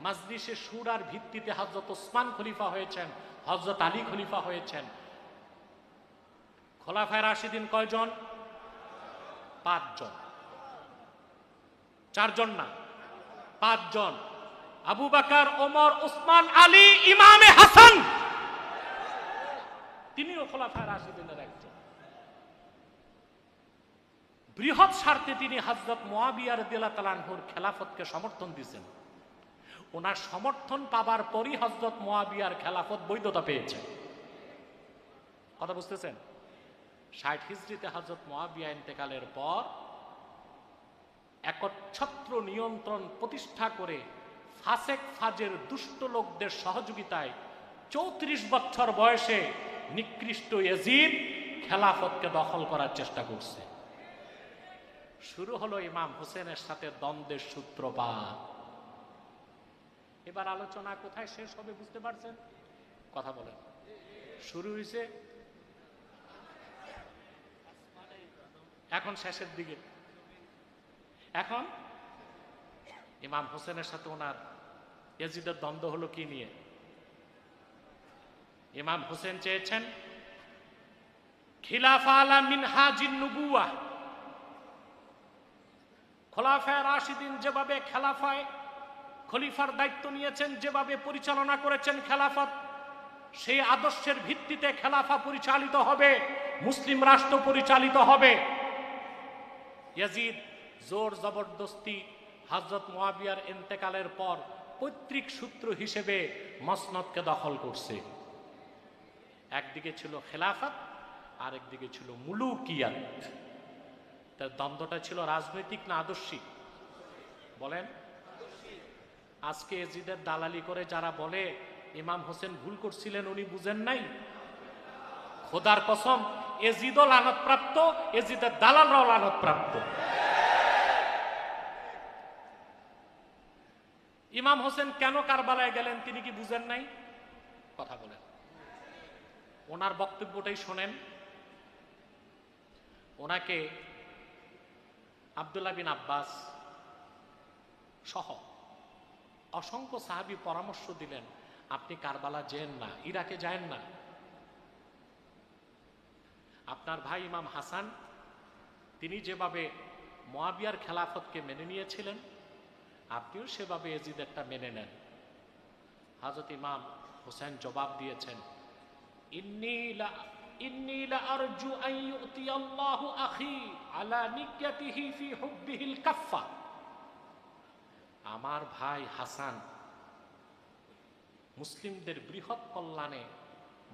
[SPEAKER 1] মাজলিসে শুরার ভিত্তিতে হযরত ওসমান খলিফা হয়েছেন, হযরত আলী খলিফা হয়েছেন। খোলাফায়ে রাশিদিন কয়জন? 5 জন। 4 জন না, 5 জন। আবু বকর, ওমর, উসমান, আলী, ইমামে হাসান, তিনিও খোলাফায়ে রাশিদিনের একজন। বৃহৎ স্বার্থে তিনি হযরত মুয়াবিয়া রাদিয়াল্লাহু তাআলা আনহুর খেলাফতকে সমর্থন দিয়েছেন। ওনার সমর্থন পাবার পরই হযরত মুয়াবিয়ার খেলাফত বৈধতা পেয়েছে। কথা বুঝতেছেন? 60 হিজরিতে হযরত মুয়াবিয়া ইন্তেকালের পর একচ্ছত্র নিয়ন্ত্রণ প্রতিষ্ঠা করে ফাসেক ফাজের দুষ্ট লোকদের সহযোগিতায় 34 বছর বয়সে নিকৃষ্ট ইয়াজিদ খেলাফতকে দখল করার চেষ্টা করছে। শুরু হলো ইমাম হোসেনের সাথে দ্বন্দ্বের সূত্রপাত। এবার আলোচনা কোথায় শেষ হবে বুঝতে পারছেন? কথা বলেন। শুরু হয়েছে এখন শেষের দিকে। এখন ইমাম হোসেনের সাথে ওনার ইয়াজিদের দ্বন্দ্ব হলো কি নিয়ে? ইমাম হোসেন চেয়েছেন খিলাফা আলা মিনহাজিন নুবুওয়াহ, খোলাফায়ে রাশিদিন যেভাবে খেলাফায় খলিফার দায়িত্ব নিয়েছেন, যেভাবে পরিচালনা করেছেন খেলাফত, সেই আদর্শের ভিত্তিতে খেলাফা পরিচালিত হবে, মুসলিম রাষ্ট্র পরিচালিত হবে। ইয়াজিদ জোর জবরদস্তি হযরত মুয়াবিয়ার ইন্তেকালের পর পৈতৃক সূত্র হিসেবে মসনদকে দখল করছে। একদিকে ছিল খেলাফত, আর একদিকে ছিল মুলুকিয়াত। তার দ্বন্দ্বটা ছিল রাজনৈতিক না আদর্শিক? বলেন। আজকে ইয়াজিদের দালালি করে যারা বলে ইমাম হোসেন ভুল করছিলেন, উনি বুঝেন নাই, খোদার কসম ইয়াজিদও লানতপ্রাপ্ত, ইয়াজিদের দালালরাও লানতপ্রাপ্ত। ইমাম হোসেন কেন কারবালায় গেলেন তিনি কি বুঝেন নাই? কথা বলেন। ওনার বক্তব্যটাই শোনেন। ওনাকে আব্দুল্লাহ বিন আব্বাস সহ অসংখ্য সাহাবী পরামর্শ দিলেন, আপনি কারবালা যেন না, ইরাকে যায়েন না। আপনার ভাই ইমাম হাসান তিনি যেভাবে মুয়াবিয়ার খেলাফতকে মেনে নিয়েছিলেন, আপনিও সেভাবে ইয়াজিদেরটা মেনে নেন। হযরত ইমাম হোসেন জবাব দিয়েছেন, ইন্নী লা আরজু আন ইউতি আল্লাহু আখি আলা নিয়াতিহি ফি হুব্বিহিল কাফফা। আমার ভাই হাসান মুসলিমদের বৃহৎ কল্যাণে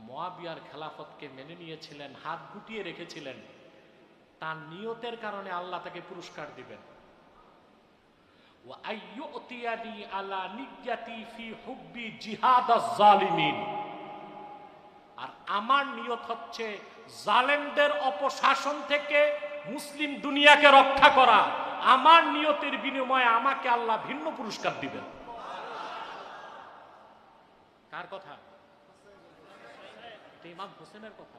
[SPEAKER 1] মুয়াবিয়ার খেলাফতকে মেনে নিয়েছিলেন, হাত গুটিয়ে রেখেছিলেন, তার নিয়তের কারণে আল্লাহ তাকে পুরস্কার দিবেন। ওয়া আইয়ুতিয়ানি আলা নিয়াতি ফি হুব্বি জিহাদাজ জালিমিন। আর আমার নিয়ত হচ্ছে জালেমদের অপশাসন থেকে মুসলিম দুনিয়াকে রক্ষা করা। আমার নিয়তের বিনিময়ে আমাকে আল্লাহ ভিন্ন পুরস্কার দিবেন। কার কথা? ইমাম হোসেনের কথা।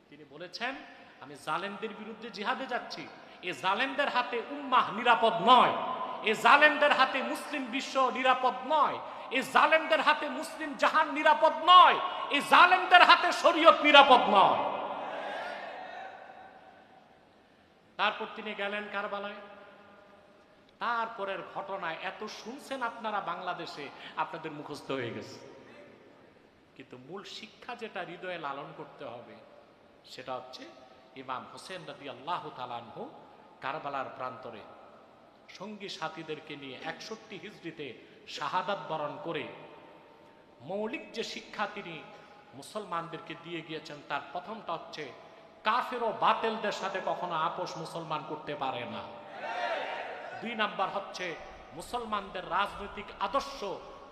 [SPEAKER 1] তিনি বলেছেন, আমি জালেমদের বিরুদ্ধে জিহাদে যাচ্ছি। এই জালেমদের হাতে উম্মাহ নিরাপদ নয়, এই জালেমদের হাতে মুসলিম বিশ্ব নিরাপদ নয়, এই জালেমদের হাতে মুসলিম জাহান নিরাপদ নয়, এই জালেমদের হাতে শরীয়ত নিরাপদ নয়। তারপর তিনি গেলেন কারবালায়। তারপরের ঘটনায় এত শুনছেন আপনারা বাংলাদেশে, আপনাদের মুখস্থ হয়ে গেছে, কিন্তু মূল শিক্ষা যেটা হৃদয়ে লালন করতে হবে সেটা হচ্ছে ইমাম হোসেন রাদিয়াল্লাহু তাআলা আনহু কারবালার প্রান্তরে সঙ্গী সাথীদেরকে নিয়ে 61 হিজরিতে শাহাদাত বরণ করে মৌলিক যে শিক্ষা তিনি মুসলমানদেরকে দিয়ে গিয়েছেন, তার প্রথমটা হচ্ছে কাফের ও বাতিলদের সাথে কখনো আপোষ মুসলমান করতে পারে না। 2 নাম্বার হচ্ছে মুসলমানদের রাজনৈতিক আদর্শ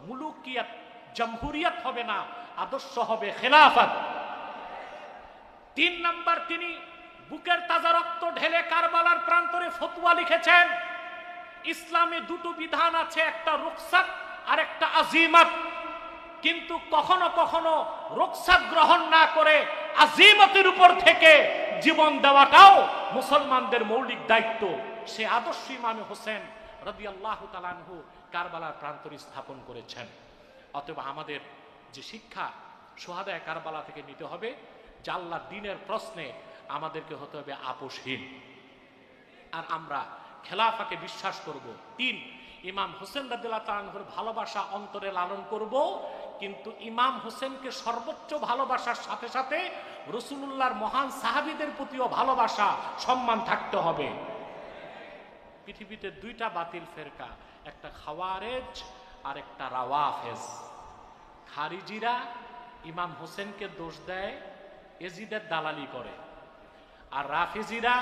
[SPEAKER 1] মুলুকিয়াত জামহুরিয়াত হবে না, আদর্শ হবে খেলাফত। 3 নাম্বার তিনি বুকের তাজা রক্ত ঢেলে কারবালার প্রান্তরে ফতোয়া লিখেছেন, ইসলামে 2টো বিধান আছে, একটা রুখসাত আর একটা আজিমাত। কিন্তু কখনো কখনো রুখসাত গ্রহণ না করে আজিমতের উপর থেকে জীবন দেওয়াটাও মুসলমানদের মৌলিক দায়িত্ব। সে আদর্শ ইমাম হোসেন রাদিয়াল্লাহু তাআলা আনহু কারবালার প্রান্তরে স্থাপন করেছেন। অতএব আমাদের যে শিক্ষা সুহাদায়ে কারবালা থেকে নিতে হবে, যে আল্লাহর দ্বীনের প্রশ্নে আমাদেরকে হতে হবে আপোষহীন, আর আমরা খেলাফাকে বিশ্বাস করব। 3, ইমাম হোসেন রাদিয়াল্লাহু তাআলা আনহুর ভালোবাসা অন্তরে লালন করব, কিন্তু ইমাম হোসেনকে সর্বোচ্চ ভালোবাসার সাথে সাথে রাসূলুল্লাহর মহান সাহাবীদের প্রতিও ভালোবাসা সম্মান থাকতে হবে। পৃথিবীতে 2টা বাতিল ফেরকা, একটা খাওয়ারেজ আর একটা রাওয়াফেজ। খারিজিরা ইমাম হোসেনকে দোষ দেয়, এজিদের দালালি করে, আর রাফিজিরা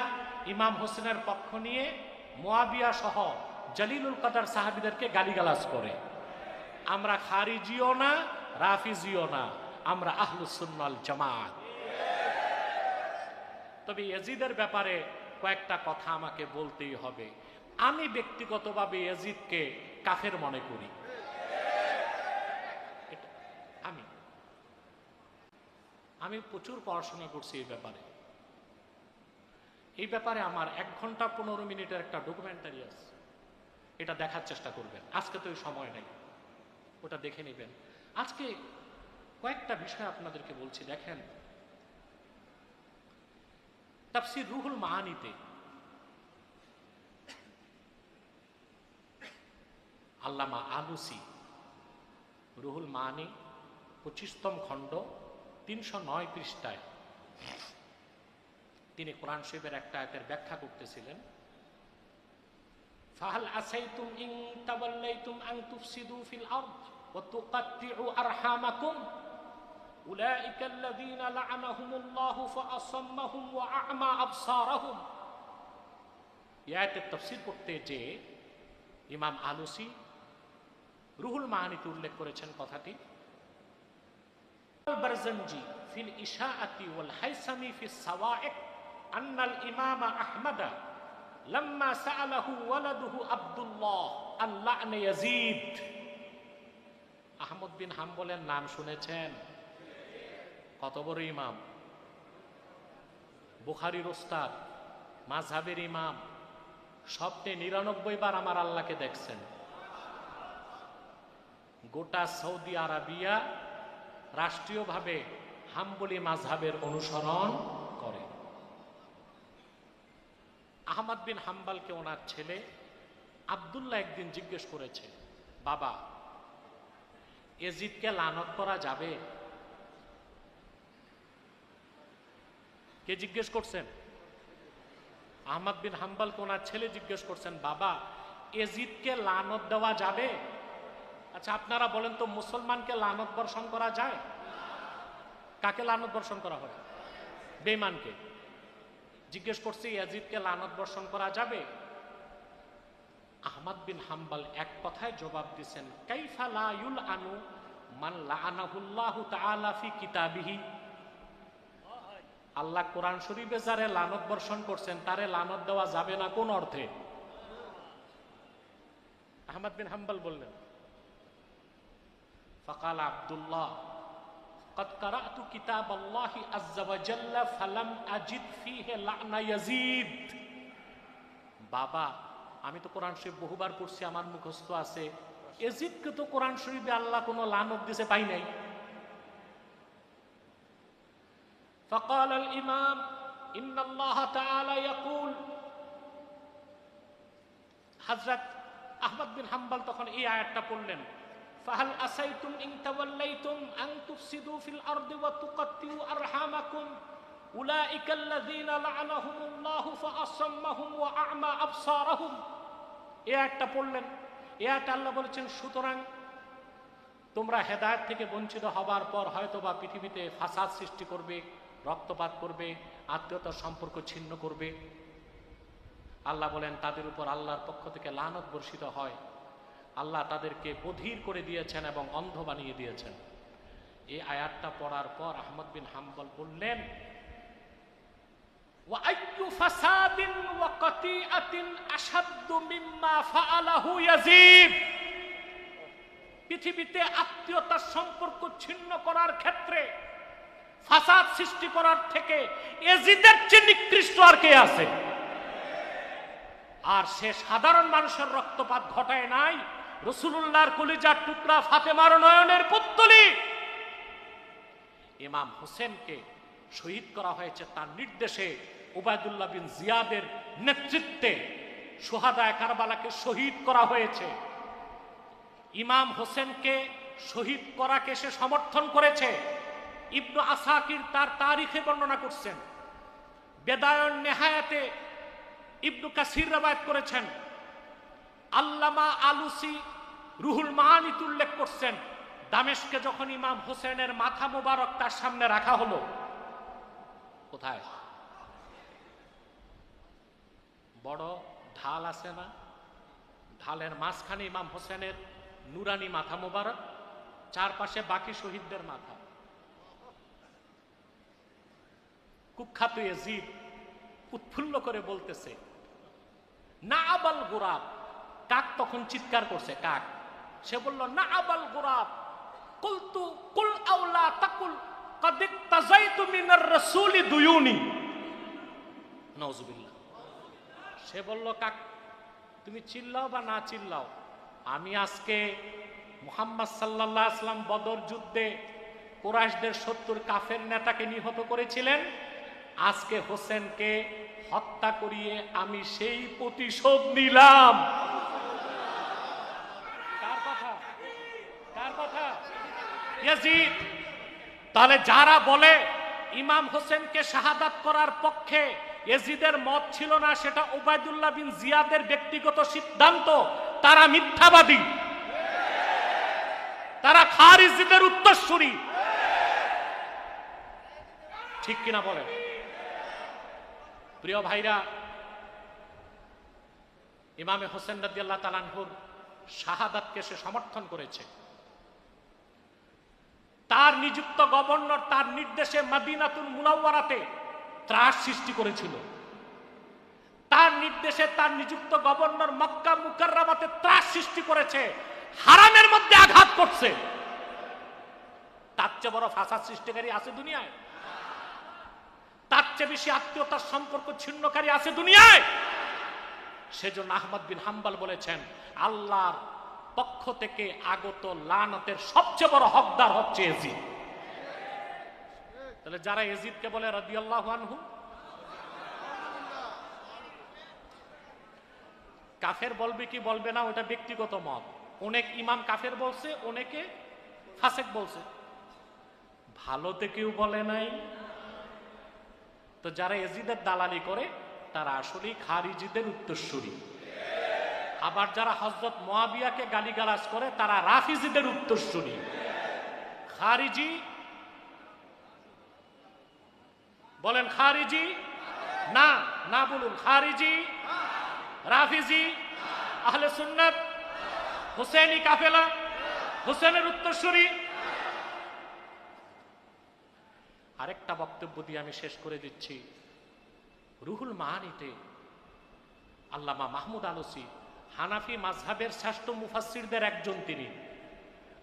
[SPEAKER 1] ইমাম হোসেনের পক্ষ নিয়ে মুয়াবিয়া সহ জলিলুল কদর সাহাবীদেরকে গালিগালাজ করে। আমরা খারিজিও না, রাফিজিও না, আমরা আহলুস সুন্নাহ ওয়াল জামাত। তবে ইয়াজিদের ব্যাপারে কয়েকটা কথা আমাকে বলতেই হবে। আমি ব্যক্তিগতভাবে ইয়াজিদকে কাফের মনে করি। আমি প্রচুর পড়াশোনা করছি এই ব্যাপারে আমার 1 ঘন্টা 15 মিনিটের একটা ডকুমেন্টারি আছে, এটা দেখার চেষ্টা করবেন। আজকে তো সময় নেই, ওটা দেখে নেবেন। আজকে কয়েকটা বিষয় আপনাদেরকে বলছি। দেখেন, তাফসীর রুহুল মাআনিতে আল্লামা আলুসি রুহুল মাআনি 25তম খণ্ড 309 পৃষ্ঠায় তিনি কোরআন শরীফের একটা আয়াতের ব্যাখ্যা করতেছিলেন। ফাহাল আসাইতুম ইন তাওয়াল্লাইতুম আন তুফসিদু ফিল আরদ ওয়া তুকাত্তিউ আরহামাকুম উলাইকা আল্লাযীনা লা'আনাহুমুল্লাহু ফাআসাম্মাহুম ওয়া আ'মা আবসারাহুম। এই আয়াতের তাফসীর করতে যে ইমাম আলুসি রুহুল মাআনিতে উল্লেখ করেছেন কথাটি। البرزنجي في الإشاعة والهيثمي في الصواعق أن الإمام أحمد لما سأله ولده عبد الله عن لعن يزيد। আহমদ বিন হাম্বলের নাম শুনেছেন? কত বড় ইমাম, বুখারীর ওস্তাদ, মাযহাবের ইমাম, স্বপ্নে 99 বার আমার আল্লাহকে দেখছেন। গোটা সৌদি আরবিয়া রাষ্ট্রীয়ভাবে হাম্বলি মাযহাবের অনুসরণ করে। আহমদ বিন হাম্বলকে ওনার ছেলে আব্দুল্লাহ একদিন জিজ্ঞেস করেছে, বাবা, ইয়াজিদকে লানত করা যাবে? কে জিজ্ঞেস করছেন? আহমদ বিন হাম্বলকে ওনার ছেলে জিজ্ঞেস করছেন, বাবা, ইয়াজিদকে লানত দেওয়া যাবে? আচ্ছা, আপনারা বলেন তো, মুসলমানকে লানত বর্ষণ করা যায়? কাকে লানত বর্ষণ করা হয়? বেঈমানকে। জিজ্ঞেস করছি, ইয়াজিদকে লানত বর্ষণ করা যাবে? আহমদ বিন হাম্বল এক কথায় জবাব দিয়েছেন, কাইফা লা ইউলআনু মান লাআনাহুল্লাহু তাআলা ফি কিতাবিহি। আল্লাহ কোরআন শরীফে যারে লানত বর্ষণ করছেন তারে লানত দেওয়া যাবে না কোন অর্থে? আহমদ বিন হাম্বল বললেন, فقال عبد الله قد قرأت كتاب الله عز وجل فلم أجد فيه لعن يزيد। বাবা, আমি তো কোরআন শরীফ বহুবার পড়ছি, আমার মুখস্থ আছে, ইয়াজিদকে তো কোরআন শরীফে আল্লাহ কোনো লানত দিতে পাই নাই। فقال الإمام إن الله تعالى يقول। হযরত আহমদ বিন হাম্বল তখন এই আয়াতটা পড়লেন, ফাহাল আসাইতুম ইন তাওয়াল্লাইতুম আন তুফসিদু ফিল আরদি ওয়া তুকাত্তিউ আরহামাকুম উলাইকা আল্লাযীনা লা'আনাহুমুল্লাহু ফাআসাম্মাহুম ওয়া আ'মা আবসারাহুম। এই আয়াতটা পড়লেন। এই আয়াতে আল্লাহ বলেছেন, সুতরাং তোমরা হেদায়েত থেকে বঞ্চিত হবার পর হয়তোবা পৃথিবীতে ফাসাদ সৃষ্টি করবে, রক্তপাত করবে, আত্মীয়তার সম্পর্ক ছিন্ন করবে। আল্লাহ বলেন, তাদের উপর আল্লাহর পক্ষ থেকে লানত বর্ষিত হয়। আল্লাহ তাদেরকে বধির করে দিয়েছেন এবং অন্ধ বানিয়ে দিয়েছেন। এই আয়াতটা পড়ার পর আহমদ বিন হাম্বল বললেন, ওয়া আইয়ু ফাসাদিন ওয়া কাতিআতিন আশাদ্দু মিম্মা ফাআলাহু ইয়াজিদ। পৃথিবীতে আত্মীয়তার সম্পর্ক ছিন্ন করার ক্ষেত্রে ফাসাদ সৃষ্টি করার থেকে ইয়াজিদের চেয়ে নিকৃষ্ট আর কে আছে? আর সে সাধারণ মানুষের রক্তপাত ঘটায় নাই, রাসূলুল্লাহর কলিজার টুকরা ফাতেমার নয়নের পুত্তলি ইমাম হোসেনকে শহীদ করা হয়েছে তার নির্দেশে। উবাইদুল্লাহ বিন জিয়াদের নেতৃত্বে শুহাদায়ে কারবালাকে শহীদ করা হয়েছে। ইমাম হোসেনকে শহীদ করাকে সে সমর্থন করেছে। ইবনু আসাকির তার তারিখে বর্ণনা করছেন, বেদায়ন নেহায়াতে ইবনু কাসির রওয়ায়াত করেছেন, আল্লামা আলুসি রুহুল মাআনিতে উল্লেখ করছেন, দামেস্কে যখন ইমাম হোসেনের মাথা মোবারক তার সামনে রাখা হলো, কোথায় বড় ঢাল আছে না, ঢালের মাঝখানে ইমাম হোসেনের নুরানি মাথা মোবারক, চারপাশে বাকি শহীদদের মাথা। কুখ্যাত ইয়াজিদ উৎফুল্ল করে বলতেছে, না আবাল গোরাব। কাক তখন চিৎকার করছে, কাক, সে বলল, না আবাল গোরাব কুলতু কুল আওলা তাকুল কাদ ইক্তাযাইতু মিনার রাসূলি দুয়ুনি। নাউযুবিল্লাহ। সে বলল, কাক, তুমি চিল্লাও বা না চিল্লাও, আমি আজকে মুহাম্মদ সাল্লাল্লাহু আলাইহি ওয়াসাল্লাম বদর যুদ্ধে কুরাইশদের 70 কাফের নেতাকে নিহত করেছিলেন, আজকে হোসেনকে হত্যা করিয়ে আমি সেই প্রতিশোধ নিলাম। কার কথা? কার কথা? ইয়াজিদ। তাহলে যারা বলে ইমাম হোসেনকে শাহাদাত করার পক্ষে ইয়াজিদের মত ছিল না, সেটা উবাইদুল্লাহ বিন জিয়াদের ব্যক্তিগত সিদ্ধান্ত, তারা মিথ্যাবাদী, তারা খারিজিদের উত্তরসূরি। ঠিক কিনা বলেন? প্রিয় ভাইরা, ইমামে হোসেন রাদিয়াল্লাহু তাআলা আনহুর শাহাদাতকে সে সমর্থন করেছে। তার নিযুক্ত গভর্নর তার নির্দেশে মদিনাতুল মুনাওয়ারাতে ত্রাস সৃষ্টি করেছিল। তার নির্দেশে তার নিযুক্ত গভর্নর মক্কা মুকাররমাতে ত্রাস সৃষ্টি করেছে, হারামের মধ্যে আঘাত করছে। তার চেয়ে বড় ফাসাদ সৃষ্টিকারী আছে দুনিয়ায়? তার চেয়ে বেশি আত্মীয়তার সম্পর্ক ছিন্নকারী আছে দুনিয়ায়? সেজন্য আহমদ বিন হাম্বল বলেছেন, আল্লাহর পক্ষ থেকে আগত লানতের সবচেয়ে বড় হকদার হচ্ছে ইয়াজিদ। তাহলে যারা ইয়াজিদকে বলে রাদিয়াল্লাহু আনহু, কাফের বলবে কি বলবে না ওটা ব্যক্তিগত মত। অনেক ইমাম কাফের বলছে, অনেকে ফাসেক বলছে, ভালোতে কেউ বলে নাই। তো যারা ইয়াজিদের দালালি করে তারা আসলেই খারিজিদের উত্তরসূরি। আবার যারা হযরত মুয়াবিয়াকে গালিগালাজ করে তারা রাফিজিদের উত্তরসূরি। খারিজি বলেন, খারিজি না, না বলুন, খারিজি, রাফিজি, আহলে সুন্নাত, হুসেনি কাফেলা, হুসেনের উত্তরসূরি। আরেকটা বক্তব্য দিয়ে আমি শেষ করে দিচ্ছি। রুহুল মাআনিতে আল্লামা মাহমুদ আলুসি হানাফি মাযহাবের শ্রেষ্ঠ মুফাসসিরদের একজন তিনি।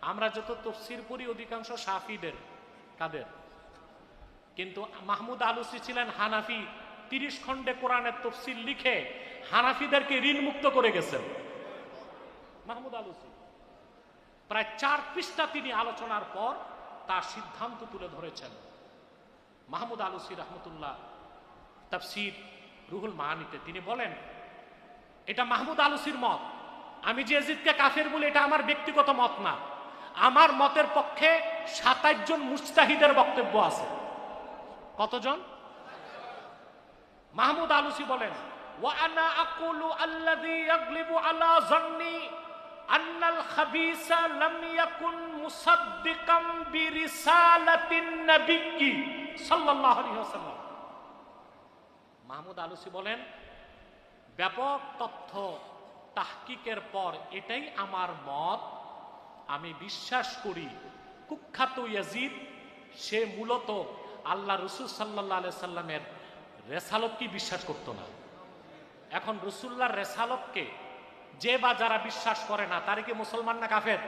[SPEAKER 1] আমরা যত তাফসীর পড়ি অধিকাংশ শাফিদের, কাদের? কিন্তু মাহমুদ আলুসি ছিলেন হানাফি, 30 খণ্ডে কোরআনের তাফসীর লিখে হানাফিদেরকে ঋণ মুক্ত করে গেছেন। মাহমুদ আলুসি প্রায় 4 পৃষ্ঠা তিনি আলোচনার পর তার সিদ্ধান্ত তুলে ধরেছেন। মাহমুদ আলুসি রহমতুল্লাহ তাফসীর রুহুল মাআনিতে তিনি বলেন, এটা মাহমুদ আলুসির মত। আমি যে ইয়াজিদকে কাফের বলি এটা আমার ব্যক্তিগত মত না, আমার মতের পক্ষে 27 জন মুজতাহিদের বক্তব্য আছে। কতজন? মাহমুদ আলুসি বলেন, ওয়া আনা আকুলু আল্লাযী ইয়াগলিবু আলা যান্নি আন্নাল খাবিসা লাম ইয়াকুন মুসাদ্দিকাম বিরিসালাতিন নবিয়্যি সাল্লাল্লাহু আলাইহি ওয়াসাল্লাম। মাহমুদ আলুসি বলেন, ব্যাপক তথ্য তাহকিকের পর এটাই আমার মত, আমি বিশ্বাস করি কুখ্যাত ইয়াজিদ সে মূলত আল্লাহ রাসূল সাল্লাল্লাহু আলাইহি সাল্লামের রেসালতকে বিশ্বাস করত না। এখন রাসূলুল্লাহর রেসালতকে যে বা যারা বিশ্বাস করে না তারা কি মুসলমান না কাফের?